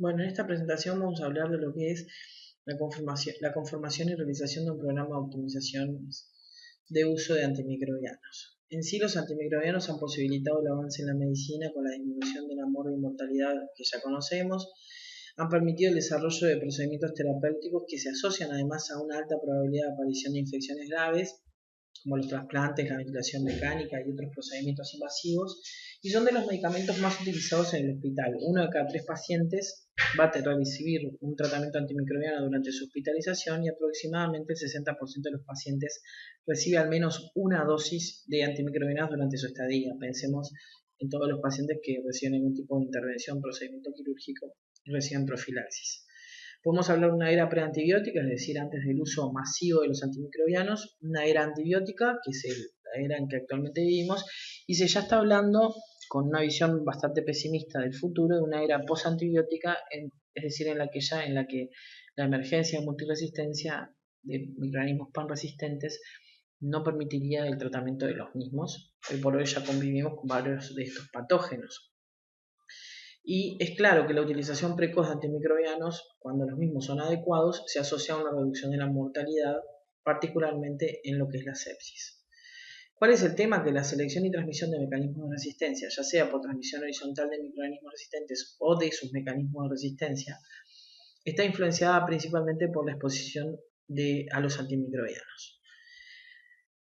Bueno, en esta presentación vamos a hablar de lo que es la conformación y realización de un programa de optimización de uso de antimicrobianos. En sí, los antimicrobianos han posibilitado el avance en la medicina con la disminución de la mortalidad que ya conocemos, han permitido el desarrollo de procedimientos terapéuticos que se asocian además a una alta probabilidad de aparición de infecciones graves, como los trasplantes, la ventilación mecánica y otros procedimientos invasivos, y son de los medicamentos más utilizados en el hospital. 1 de cada 3 pacientes va a recibir un tratamiento antimicrobiano durante su hospitalización y aproximadamente el 60% de los pacientes recibe al menos una dosis de antimicrobianos durante su estadía. Pensemos en todos los pacientes que reciben algún tipo de intervención, procedimiento quirúrgico y reciben profilaxis. Podemos hablar de una era preantibiótica, es decir, antes del uso masivo de los antimicrobianos, una era antibiótica, que es la era en que actualmente vivimos, y se ya está hablando, con una visión bastante pesimista del futuro, de una era postantibiótica, es decir, en la que la emergencia de multiresistencia de microorganismos panresistentes no permitiría el tratamiento de los mismos. Hoy por hoy ya convivimos con varios de estos patógenos. Y es claro que la utilización precoz de antimicrobianos, cuando los mismos son adecuados, se asocia a una reducción de la mortalidad, particularmente en lo que es la sepsis. ¿Cuál es el tema? Que la selección y transmisión de mecanismos de resistencia, ya sea por transmisión horizontal de microorganismos resistentes o de sus mecanismos de resistencia, está influenciada principalmente por la exposición a los antimicrobianos.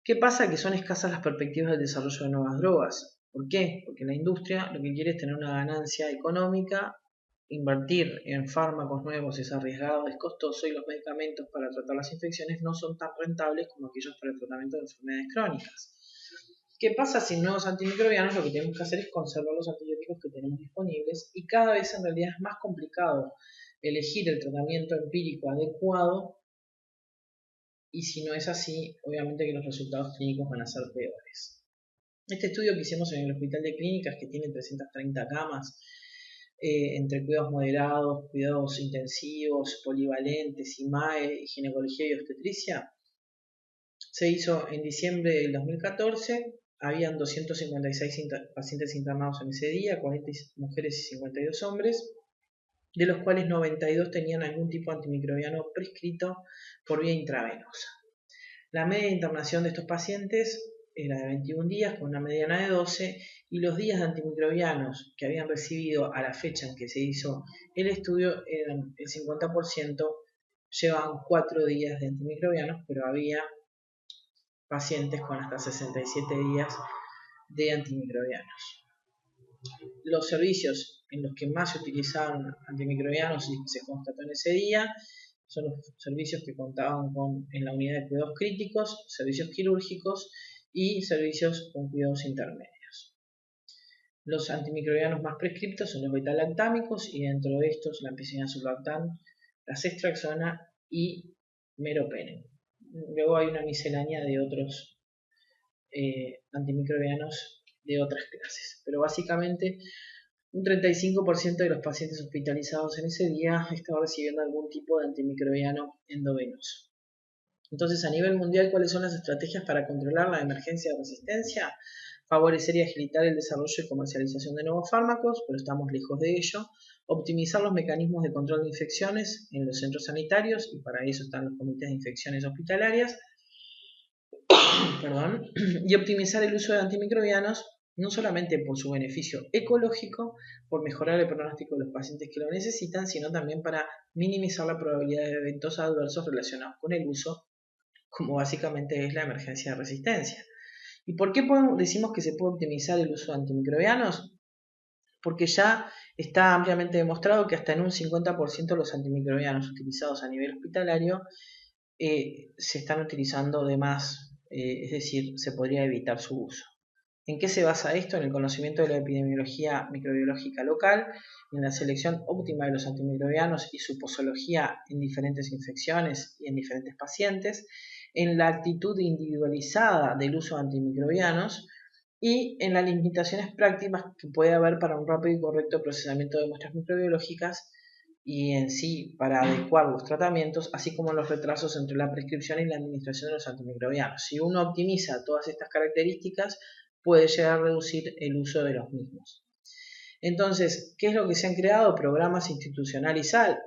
¿Qué pasa? Que son escasas las perspectivas del desarrollo de nuevas drogas. ¿Por qué? Porque la industria lo que quiere es tener una ganancia económica, invertir en fármacos nuevos es arriesgado, es costoso y los medicamentos para tratar las infecciones no son tan rentables como aquellos para el tratamiento de enfermedades crónicas. ¿Qué pasa? Sin nuevos antimicrobianos lo que tenemos que hacer es conservar los antibióticos que tenemos disponibles y cada vez en realidad es más complicado elegir el tratamiento empírico adecuado. Y si no es así, obviamente que los resultados clínicos van a ser peores. Este estudio que hicimos en el Hospital de Clínicas, que tiene 330 camas, entre cuidados moderados, cuidados intensivos, polivalentes, IMAE, ginecología y obstetricia, se hizo en diciembre del 2014. Habían 256 pacientes internados en ese día, 40 mujeres y 52 hombres, de los cuales 92 tenían algún tipo de antimicrobiano prescrito por vía intravenosa. La media de internación de estos pacientes era de 21 días con una mediana de 12 y los días de antimicrobianos que habían recibido a la fecha en que se hizo el estudio eran el 50%, llevaban 4 días de antimicrobianos, pero había pacientes con hasta 67 días de antimicrobianos. Los servicios en los que más se utilizaban antimicrobianos y se constató en ese día son los servicios que contaban en la unidad de cuidados críticos, servicios quirúrgicos y servicios con cuidados intermedios. Los antimicrobianos más prescriptos son los beta-lactámicos y dentro de estos la ampicilina surlactam, la ceftriaxona y meropenem. Luego hay una miscelánea de otros antimicrobianos de otras clases, pero básicamente un 35% de los pacientes hospitalizados en ese día estaban recibiendo algún tipo de antimicrobiano endovenoso. Entonces, a nivel mundial, ¿cuáles son las estrategias para controlar la emergencia de resistencia? Favorecer y agilitar el desarrollo y comercialización de nuevos fármacos, pero estamos lejos de ello. Optimizar los mecanismos de control de infecciones en los centros sanitarios, y para eso están los comités de infecciones hospitalarias. Y optimizar el uso de antimicrobianos no solamente por su beneficio ecológico, por mejorar el pronóstico de los pacientes que lo necesitan, sino también para minimizar la probabilidad de eventos adversos relacionados con el uso, como básicamente es la emergencia de resistencia. ¿Y por qué decimos que se puede optimizar el uso de antimicrobianos? Porque ya está ampliamente demostrado que hasta en un 50% de los antimicrobianos utilizados a nivel hospitalario se están utilizando de más, es decir, se podría evitar su uso. ¿En qué se basa esto? En el conocimiento de la epidemiología microbiológica local, en la selección óptima de los antimicrobianos y su posología en diferentes infecciones y en diferentes pacientes, en la actitud individualizada del uso de antimicrobianos y en las limitaciones prácticas que puede haber para un rápido y correcto procesamiento de muestras microbiológicas y en sí para adecuar los tratamientos, así como los retrasos entre la prescripción y la administración de los antimicrobianos. Si uno optimiza todas estas características, puede llegar a reducir el uso de los mismos. Entonces, ¿qué es lo que se han creado? Programas institucionales, de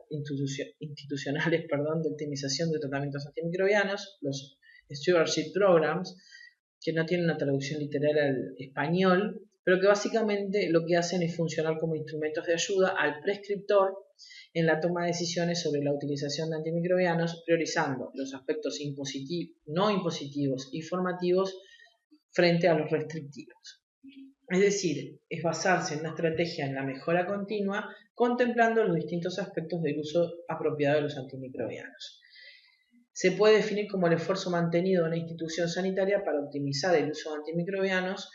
optimización de tratamientos antimicrobianos, los Stewardship Programs, que no tienen una traducción literal al español, pero que básicamente lo que hacen es funcionar como instrumentos de ayuda al prescriptor en la toma de decisiones sobre la utilización de antimicrobianos, priorizando los aspectos no impositivos y formativos frente a los restrictivos. Es decir, es basarse en una estrategia en la mejora continua, contemplando los distintos aspectos del uso apropiado de los antimicrobianos. Se puede definir como el esfuerzo mantenido de una institución sanitaria para optimizar el uso de antimicrobianos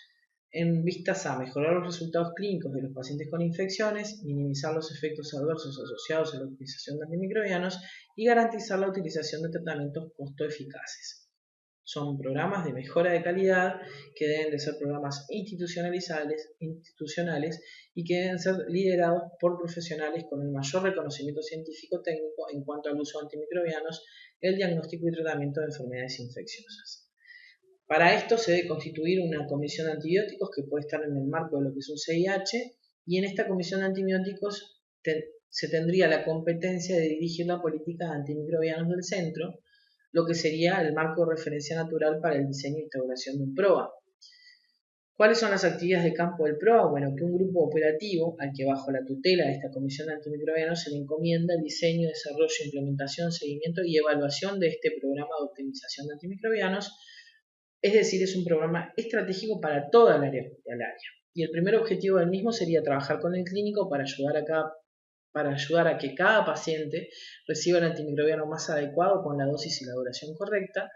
en vistas a mejorar los resultados clínicos de los pacientes con infecciones, minimizar los efectos adversos asociados a la utilización de antimicrobianos y garantizar la utilización de tratamientos costo eficaces. Son programas de mejora de calidad que deben de ser programas institucionales y que deben ser liderados por profesionales con el mayor reconocimiento científico-técnico en cuanto al uso de antimicrobianos, el diagnóstico y tratamiento de enfermedades infecciosas. Para esto se debe constituir una comisión de antibióticos que puede estar en el marco de lo que es un CIH, y en esta comisión de antibióticos se tendría la competencia de dirigir la política de antimicrobianos del centro, lo que sería el marco de referencia natural para el diseño e instauración de un PROA. ¿Cuáles son las actividades de campo del PROA? Bueno, que un grupo operativo, al que bajo la tutela de esta comisión de antimicrobianos se le encomienda el diseño, desarrollo, implementación, seguimiento y evaluación de este programa de optimización de antimicrobianos. Es decir, es un programa estratégico para toda el área hospitalaria. Y el primer objetivo del mismo sería trabajar con el clínico para ayudar a que cada paciente reciba el antimicrobiano más adecuado con la dosis y la duración correcta,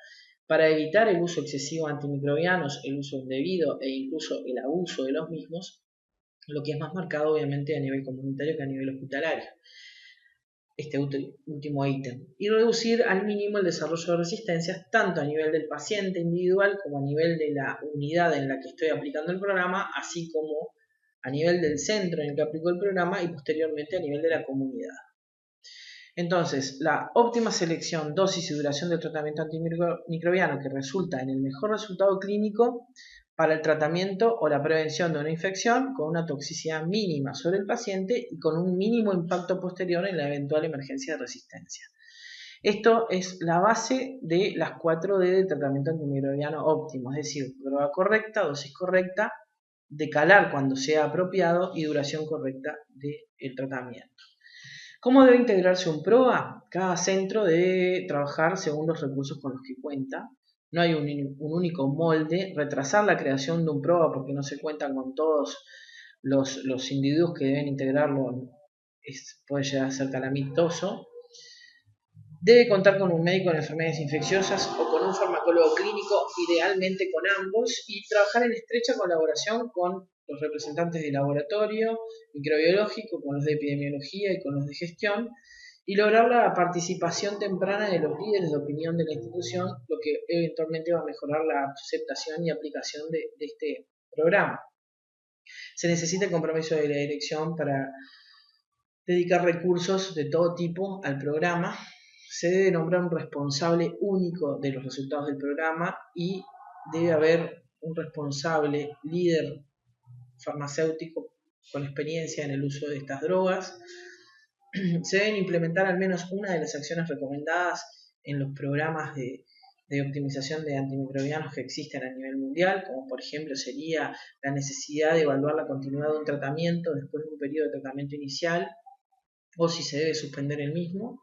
para evitar el uso excesivo de antimicrobianos, el uso indebido e incluso el abuso de los mismos, lo que es más marcado obviamente a nivel comunitario que a nivel hospitalario. Este último ítem, y reducir al mínimo el desarrollo de resistencias tanto a nivel del paciente individual como a nivel de la unidad en la que estoy aplicando el programa, así como a nivel del centro en el que aplico el programa y posteriormente a nivel de la comunidad. Entonces, la óptima selección, dosis y duración del tratamiento antimicrobiano que resulta en el mejor resultado clínico para el tratamiento o la prevención de una infección con una toxicidad mínima sobre el paciente y con un mínimo impacto posterior en la eventual emergencia de resistencia. Esto es la base de las 4D del tratamiento antimicrobiano óptimo, es decir, prueba correcta, dosis correcta, decalar cuando sea apropiado y duración correcta del tratamiento. ¿Cómo debe integrarse un PROA? Cada centro debe trabajar según los recursos con los que cuenta. No hay un único molde. Retrasar la creación de un PROA porque no se cuentan con todos los individuos que deben integrarlo puede llegar a ser calamitoso. Debe contar con un médico en enfermedades infecciosas o con un farmacólogo clínico, idealmente con ambos, y trabajar en estrecha colaboración con los representantes de laboratorio microbiológico, con los de epidemiología y con los de gestión, y lograr la participación temprana de los líderes de opinión de la institución, lo que eventualmente va a mejorar la aceptación y aplicación de este programa. Se necesita el compromiso de la dirección para dedicar recursos de todo tipo al programa. Se debe nombrar un responsable único de los resultados del programa y debe haber un responsable líder farmacéutico con experiencia en el uso de estas drogas. Se deben implementar al menos una de las acciones recomendadas en los programas de optimización de antimicrobianos que existen a nivel mundial, como por ejemplo sería la necesidad de evaluar la continuidad de un tratamiento después de un periodo de tratamiento inicial o si se debe suspender el mismo.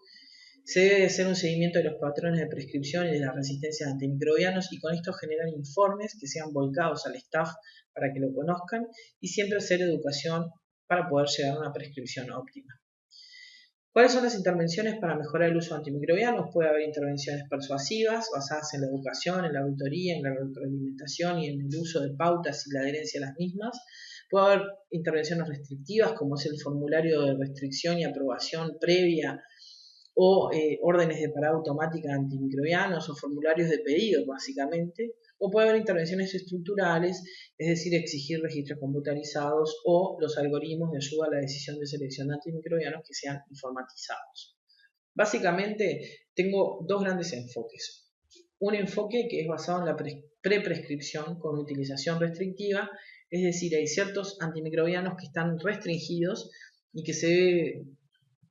Se debe hacer un seguimiento de los patrones de prescripción y de las resistencias a antimicrobianos y con esto generar informes que sean volcados al staff para que lo conozcan y siempre hacer educación para poder llegar a una prescripción óptima. ¿Cuáles son las intervenciones para mejorar el uso de antimicrobianos? Puede haber intervenciones persuasivas basadas en la educación, en la auditoría, en la retroalimentación y en el uso de pautas y la adherencia a las mismas. Puede haber intervenciones restrictivas como es el formulario de restricción y aprobación previa o órdenes de parada automática de antimicrobianos o formularios de pedido básicamente, o puede haber intervenciones estructurales, es decir, exigir registros computarizados o los algoritmos de ayuda a la decisión de selección de antimicrobianos que sean informatizados. Básicamente tengo dos grandes enfoques. Un enfoque que es basado en la preprescripción con utilización restrictiva, Es decir, hay ciertos antimicrobianos que están restringidos y que se debe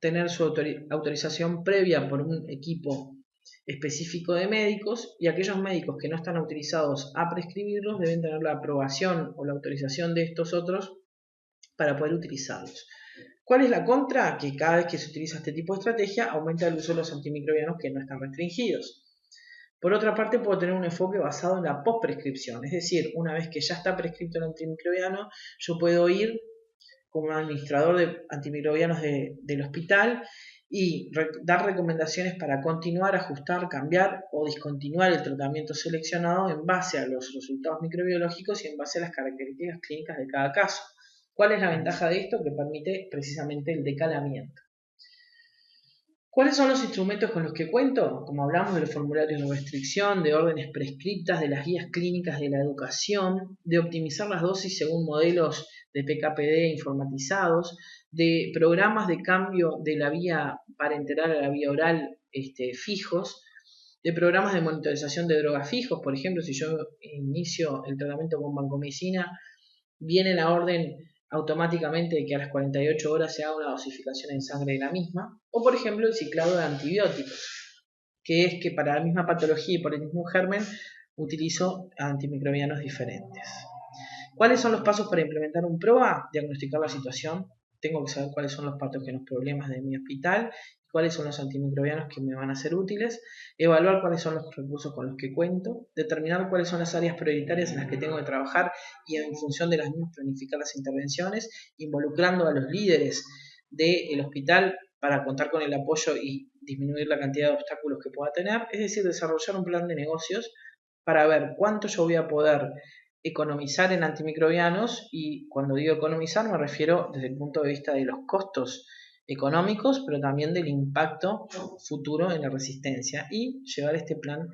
tener su autorización previa por un equipo específico de médicos, y aquellos médicos que no están autorizados a prescribirlos deben tener la aprobación o la autorización de estos otros para poder utilizarlos. ¿Cuál es la contra? Que cada vez que se utiliza este tipo de estrategia aumenta el uso de los antimicrobianos que no están restringidos. Por otra parte, puedo tener un enfoque basado en la postprescripción, es decir, una vez que ya está prescrito el antimicrobiano, yo puedo ir como administrador de antimicrobianos del hospital y dar recomendaciones para continuar, ajustar, cambiar o discontinuar el tratamiento seleccionado en base a los resultados microbiológicos y en base a las características clínicas de cada caso. ¿Cuál es la ventaja de esto? Que permite precisamente el decalamiento. ¿Cuáles son los instrumentos con los que cuento? Como hablamos del formulario de restricción, de órdenes prescriptas, de las guías clínicas de la educación, de optimizar las dosis según modelos de PKPD informatizados, de programas de cambio de la vía parenteral a la vía oral fijos, de programas de monitorización de drogas fijos. Por ejemplo, si yo inicio el tratamiento con vancomicina, viene la orden automáticamente de que a las 48 horas se haga una dosificación en sangre de la misma, o por ejemplo el ciclado de antibióticos, que es que para la misma patología y por el mismo germen utilizo antimicrobianos diferentes. ¿Cuáles son los pasos para implementar un PROA? Diagnosticar la situación, tengo que saber cuáles son los patógenos problemas de mi hospital, cuáles son los antimicrobianos que me van a ser útiles, evaluar cuáles son los recursos con los que cuento, determinar cuáles son las áreas prioritarias en las que tengo que trabajar y en función de las mismas planificar las intervenciones, involucrando a los líderes del hospital para contar con el apoyo y disminuir la cantidad de obstáculos que pueda tener, es decir, desarrollar un plan de negocios para ver cuánto yo voy a poder economizar en antimicrobianos, y cuando digo economizar me refiero desde el punto de vista de los costos económicos, pero también del impacto futuro en la resistencia, y llevar este plan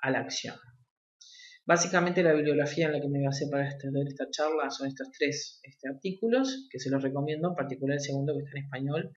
a la acción. Básicamente la bibliografía en la que me basé para extender esta charla son estos tres artículos, que se los recomiendo, en particular el segundo que está en español,